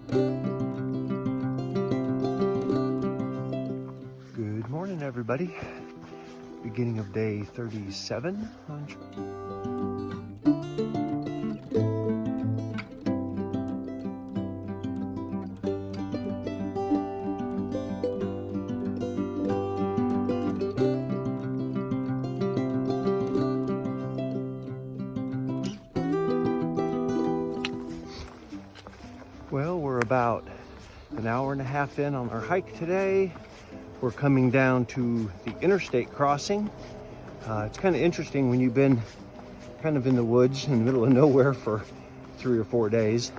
Good morning, everybody. Beginning of day 37 on Well, we're about an hour and a half in on our hike today. We're coming down to the interstate crossing. It's kind of interesting when you've been kind of in the woods in the middle of nowhere for 3 or 4 days,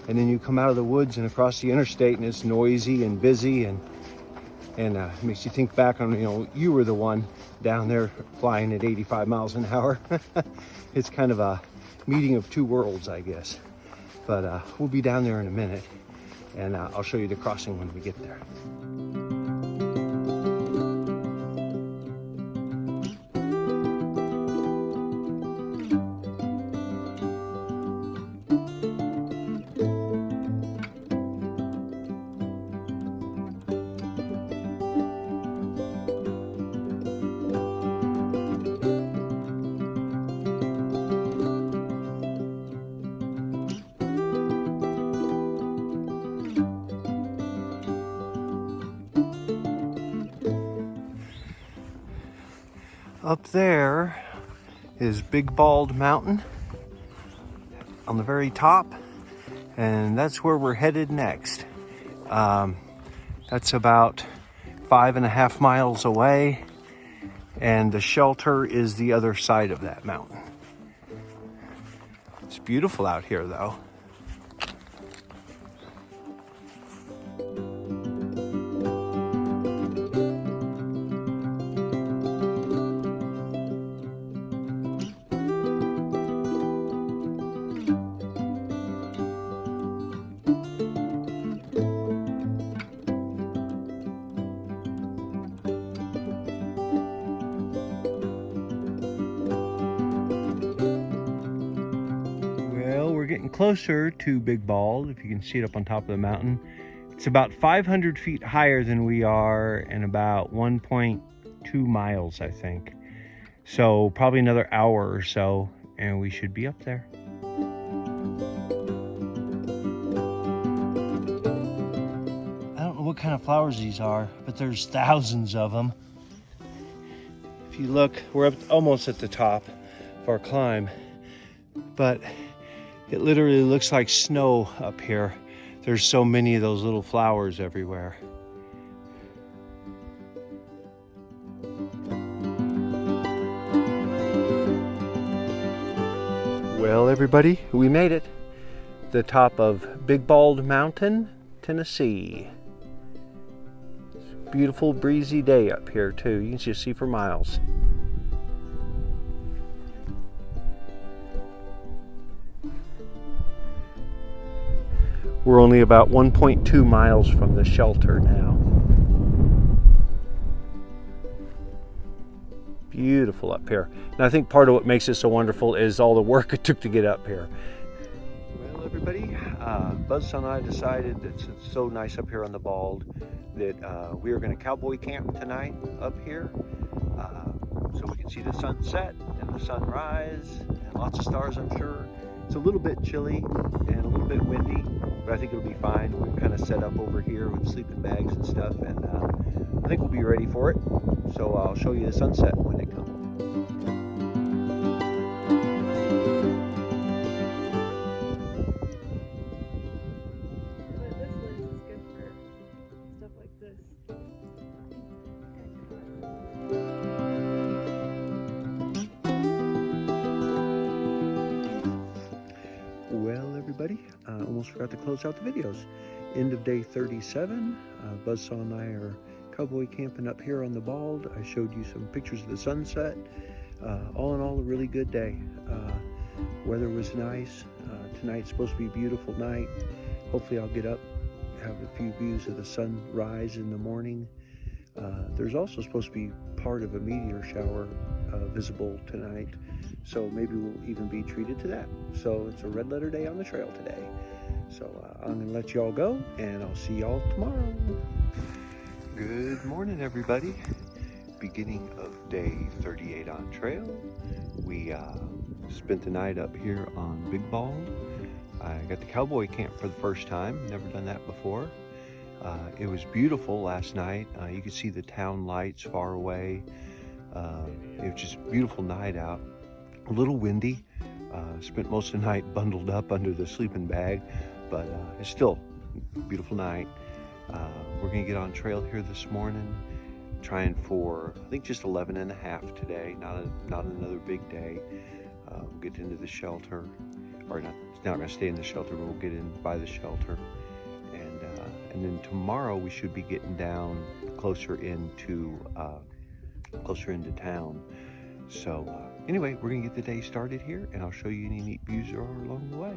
and then you come out of the woods and across the interstate and it's noisy and busy and makes you think back on, you were the one down there flying at 85 miles an hour. It's kind of a meeting of two worlds, I guess. But we'll be down there in a minute, and I'll show you the crossing when we get there. Up there is Big Bald Mountain on the very top, and that's where we're headed next. That's about 5.5 miles away, and the shelter is the other side of that mountain. It's beautiful out here, though. Getting closer to Big Bald, if you can see it up on top of the mountain. It's about 500 feet higher than we are and about 1.2 miles, I think. So probably another hour or so and we should be up there. I don't know what kind of flowers these are, but there's thousands of them. If you look, we're up almost at the top of our climb, but it literally looks like snow up here. There's so many of those little flowers everywhere. Well, everybody, we made it. The top of Big Bald Mountain, Tennessee. It's a beautiful breezy day up here too. You can just see for miles. We're only about 1.2 miles from the shelter now. Beautiful up here. And I think part of what makes it so wonderful is all the work it took to get up here. Well, everybody, Buzz and I decided that it's so nice up here on the Bald that we are going to cowboy camp tonight up here. So we can see the sunset and the sunrise and lots of stars, I'm sure. It's a little bit chilly and a little bit windy, but I think it'll be fine. We've kind of set up over here with sleeping bags and stuff, and I think we'll be ready for it. So I'll show you the sunset when it comes. But this lens is good for stuff like this. Well, everybody, almost forgot to close out the videos. End of day 37. Buzzsaw and I are cowboy camping up here on the Bald. I showed you some pictures of the sunset. All in all, a really good day. Weather was nice. Tonight's supposed to be a beautiful night. Hopefully I'll get up, have a few views of the sunrise in the morning. There's also supposed to be part of a meteor shower visible tonight, so maybe we'll even be treated to that. So it's a red letter day on the trail today. So I'm gonna let y'all go, and I'll see y'all tomorrow. Good morning, everybody. Beginning of day 38 on trail. We spent the night up here on Big Bald. I got the cowboy camp for the first time. Never done that before. It was beautiful last night. You could see the town lights far away. It was just a beautiful night out. A little windy. Spent most of the night bundled up under the sleeping bag, but it's still a beautiful night. We're gonna get on trail here this morning, trying for, I think, just 11 and a half today. Not another big day. We'll get into the shelter, or not gonna stay in the shelter, but we'll get in by the shelter. And then tomorrow we should be getting down closer into town. So anyway, we're gonna get the day started here, and I'll show you any neat views there are along the way.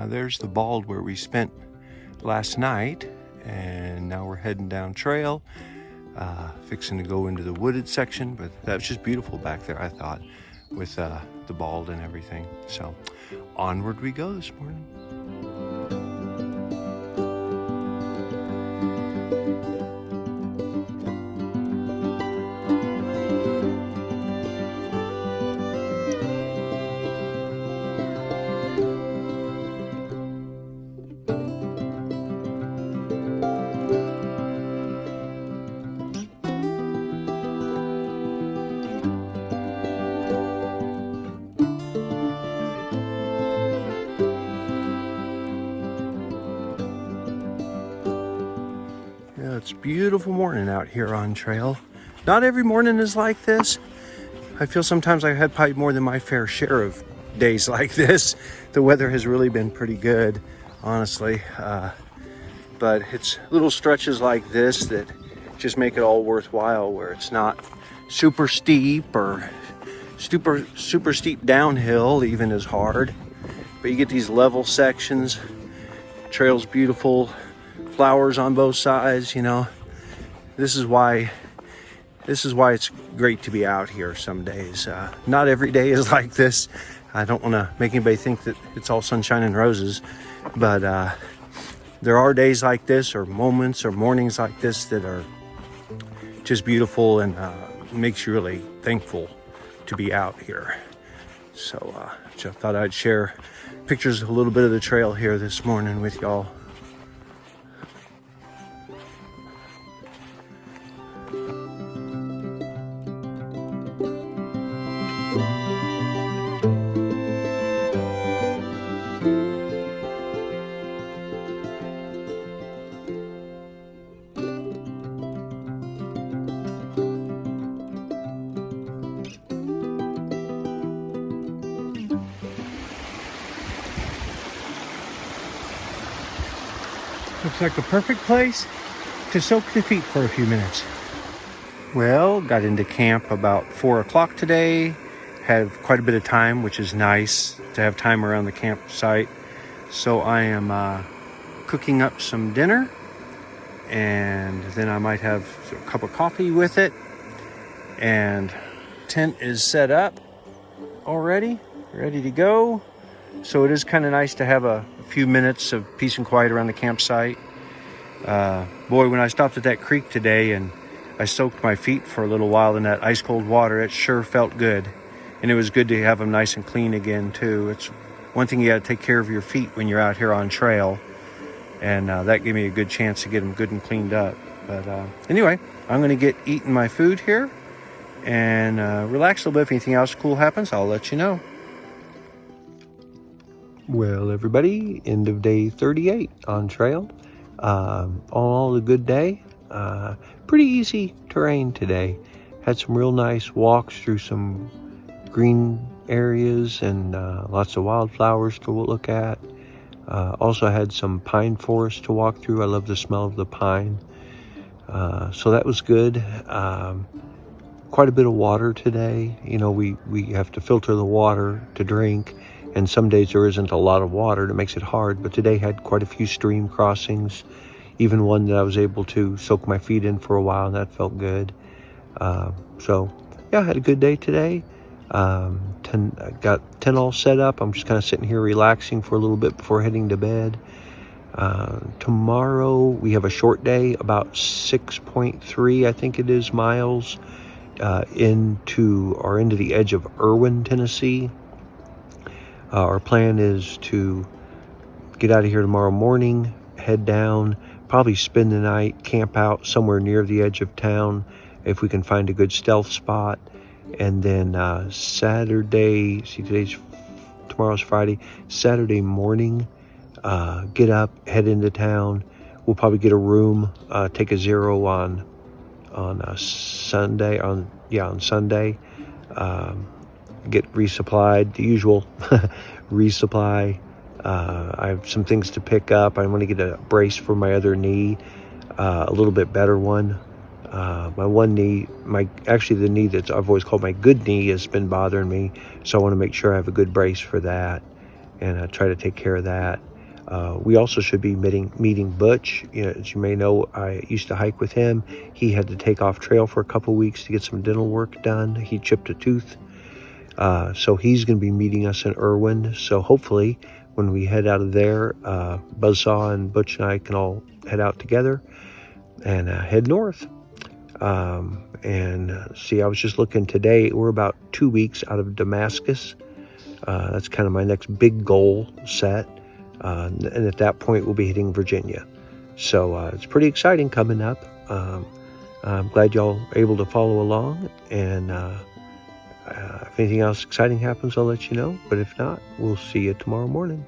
There's the Bald where we spent last night, and now we're heading down trail, fixing to go into the wooded section, but that was just beautiful back there, I thought, with the Bald and everything. So onward we go this morning. It's a beautiful morning out here on trail. Not every morning is like this. I feel sometimes I've had probably more than my fair share of days like this. The weather has really been pretty good, honestly. But it's little stretches like this that just make it all worthwhile, where it's not super steep or super steep downhill even is hard. But you get these level sections. Trail's beautiful. Flowers on both sides, you know. This is why it's great to be out here some days. Not every day is like this. I don't want to make anybody think that it's all sunshine and roses, but there are days like this, or moments or mornings like this, that are just beautiful and makes you really thankful to be out here. So just thought I'd share pictures of a little bit of the trail here this morning with y'all. Looks like a perfect place to soak the feet for a few minutes. Well, got into camp about 4 o'clock today. Had quite a bit of time, which is nice to have time around the campsite. So I am cooking up some dinner, and then I might have a cup of coffee with it. And tent is set up already, ready to go. So it is kind of nice to have a few minutes of peace and quiet around the campsite. Boy, when I stopped at that creek today and I soaked my feet for a little while in that ice cold water, it sure felt good. And it was good to have them nice and clean again too. It's one thing, you got to take care of your feet when you're out here on trail. And that gave me a good chance to get them good and cleaned up. But anyway, I'm going to get eating my food here and relax a little bit. If anything else cool happens, I'll let you know. Well, everybody, end of day 38 on trail. All a good day. Pretty easy terrain today. Had some real nice walks through some green areas and lots of wildflowers to look at. Also had some pine forest to walk through. I love the smell of the pine. So that was good. quite a bit of water today. You know, we have to filter the water to drink, and some days there isn't a lot of water that makes it hard, but today had quite a few stream crossings, even one that I was able to soak my feet in for a while, and that felt good. So yeah, I had a good day today. I got 10 all set up. I'm just kind of sitting here relaxing for a little bit before heading to bed. Tomorrow we have a short day, about 6.3, I think it is, miles into the edge of Irwin, Tennessee. Our plan is to get out of here tomorrow morning, head down, probably spend the night, camp out somewhere near the edge of town if we can find a good stealth spot. And then Saturday, tomorrow's Friday, Saturday morning, get up, head into town. We'll probably get a room, take a zero on Sunday, on Sunday. Get resupplied, the usual resupply. I have some things to pick up. I want to get a brace for my other knee, a little bit better one. My one knee, the knee that I've always called my good knee, has been bothering me, so I want to make sure I have a good brace for that, and try to take care of that. We also should be meeting Butch. You know, as you may know, I used to hike with him. He had to take off trail for a couple weeks to get some dental work done. He chipped a tooth. So he's going to be meeting us in Irwin. So hopefully when we head out of there, Buzzsaw and Butch and I can all head out together and head north. See, I was just looking today, we're about 2 weeks out of Damascus. That's kind of my next big goal set. And at that point, we'll be hitting Virginia. So it's pretty exciting coming up. I'm glad y'all are able to follow along. And if anything else exciting happens, I'll let you know. But if not, we'll see you tomorrow morning.